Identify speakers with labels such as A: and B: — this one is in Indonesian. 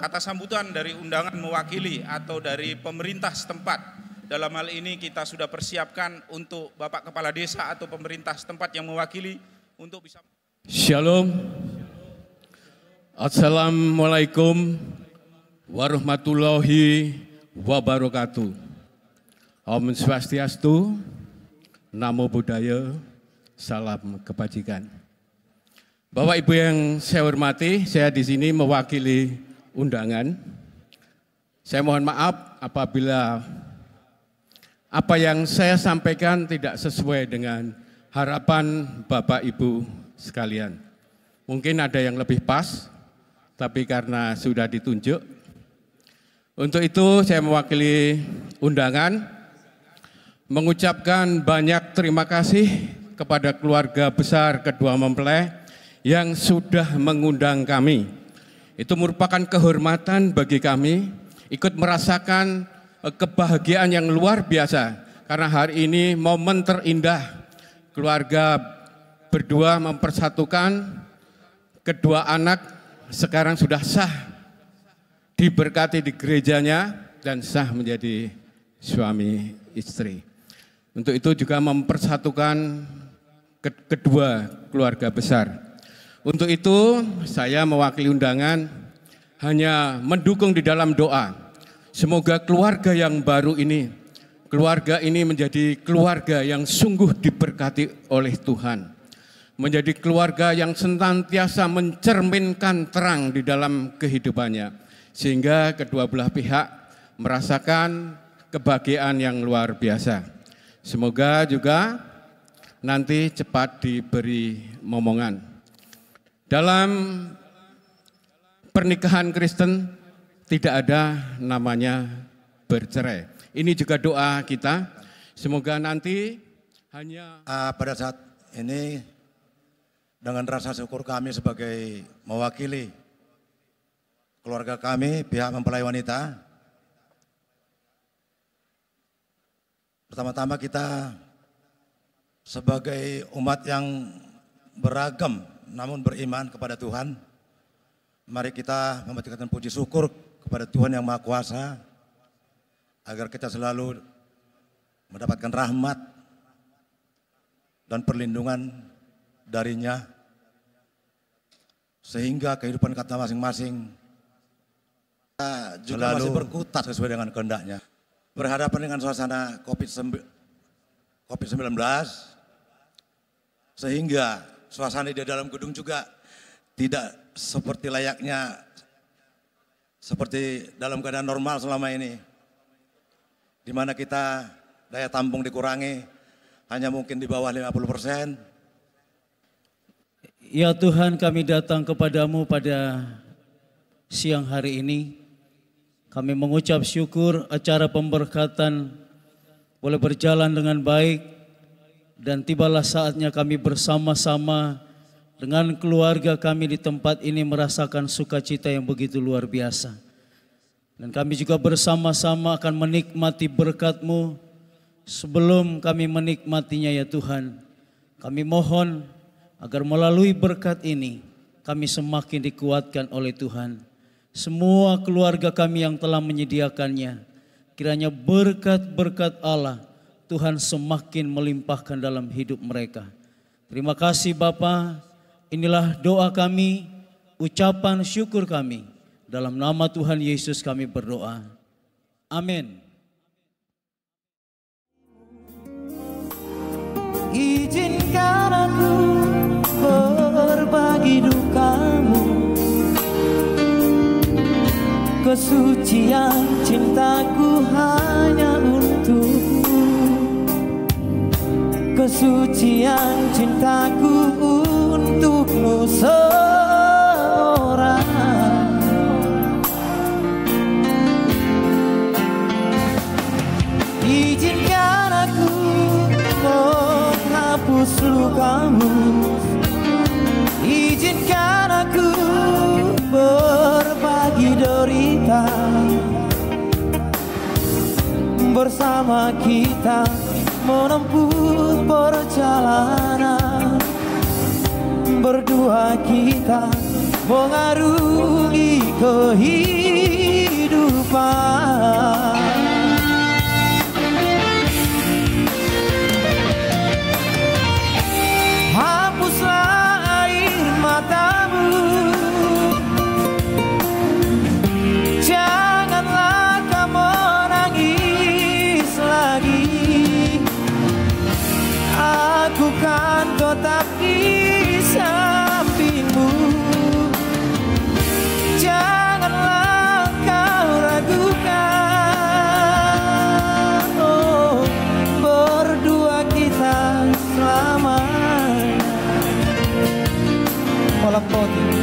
A: kata sambutan dari undangan mewakili atau dari pemerintah setempat. Dalam hal ini kita sudah persiapkan untuk Bapak Kepala Desa atau pemerintah setempat yang mewakili untuk bisa.
B: Shalom. Assalamualaikum warahmatullahi wabarakatuh. Om Swastiastu, Namo Buddhaya, salam kebajikan. Bapak Ibu yang saya hormati, saya di sini mewakili undangan. Saya mohon maaf apabila apa yang saya sampaikan tidak sesuai dengan harapan Bapak Ibu sekalian. Mungkin ada yang lebih pas, tapi karena sudah ditunjuk. Untuk itu saya mewakili undangan, mengucapkan banyak terima kasih kepada keluarga besar kedua mempelai yang sudah mengundang kami. Itu merupakan kehormatan bagi kami, ikut merasakan kebahagiaan yang luar biasa karena hari ini momen terindah keluarga berdua mempersatukan kedua anak sekarang sudah sah diberkati di gerejanya dan sah menjadi suami istri. Untuk itu juga mempersatukan kedua keluarga besar. Untuk itu saya mewakili undangan hanya mendukung di dalam doa. Semoga keluarga yang baru ini, keluarga ini menjadi keluarga yang sungguh diberkati oleh Tuhan. Menjadi keluarga yang senantiasa mencerminkan terang di dalam kehidupannya. Sehingga kedua belah pihak merasakan kebahagiaan yang luar biasa. Semoga juga nanti cepat diberi momongan. Dalam pernikahan Kristen, tidak ada namanya bercerai. Ini juga doa kita. Semoga nanti hanya
C: pada saat ini dengan rasa syukur kami sebagai mewakili keluarga kami, pihak mempelai wanita. Pertama-tama kita sebagai umat yang beragam namun beriman kepada Tuhan, mari kita memanjatkan puji syukur kepada Tuhan yang Maha Kuasa, agar kita selalu mendapatkan rahmat dan perlindungan darinya, sehingga kehidupan kita masing-masing juga masih berkutat sesuai dengan kehendaknya. Berhadapan dengan suasana COVID-19, sehingga suasana di dalam gedung juga tidak seperti layaknya seperti dalam keadaan normal selama ini, di mana kita daya tampung dikurangi, hanya mungkin di bawah 50%.
D: Ya Tuhan, kami datang kepadamu pada siang hari ini. Kami mengucap syukur acara pemberkatan boleh berjalan dengan baik, dan tibalah saatnya kami bersama-sama dengan keluarga kami di tempat ini merasakan sukacita yang begitu luar biasa. Dan kami juga bersama-sama akan menikmati berkat-Mu. Sebelum kami menikmatinya ya Tuhan, kami mohon agar melalui berkat ini kami semakin dikuatkan oleh Tuhan. Semua keluarga kami yang telah menyediakannya, kiranya berkat-berkat Allah Tuhan semakin melimpahkan dalam hidup mereka. Terima kasih Bapa. Inilah doa kami, ucapan syukur kami. Dalam nama Tuhan Yesus kami berdoa. Amin.
E: Izinkan aku berbagi dukamu, kesucian cintaku hanya untukmu, kesucian cintaku untukmu seorang. Izinkan aku menghapus lukamu, izinkan aku berbagi derita, bersama kita menempuh perjalanan, berdua kita mengarungi kehidupan. Hapuslah air matamu, janganlah kau menangis lagi. Aku kan tetap di sampingmu, janganlah kau ragukan. Oh, berdua kita selamanya. Malam poti.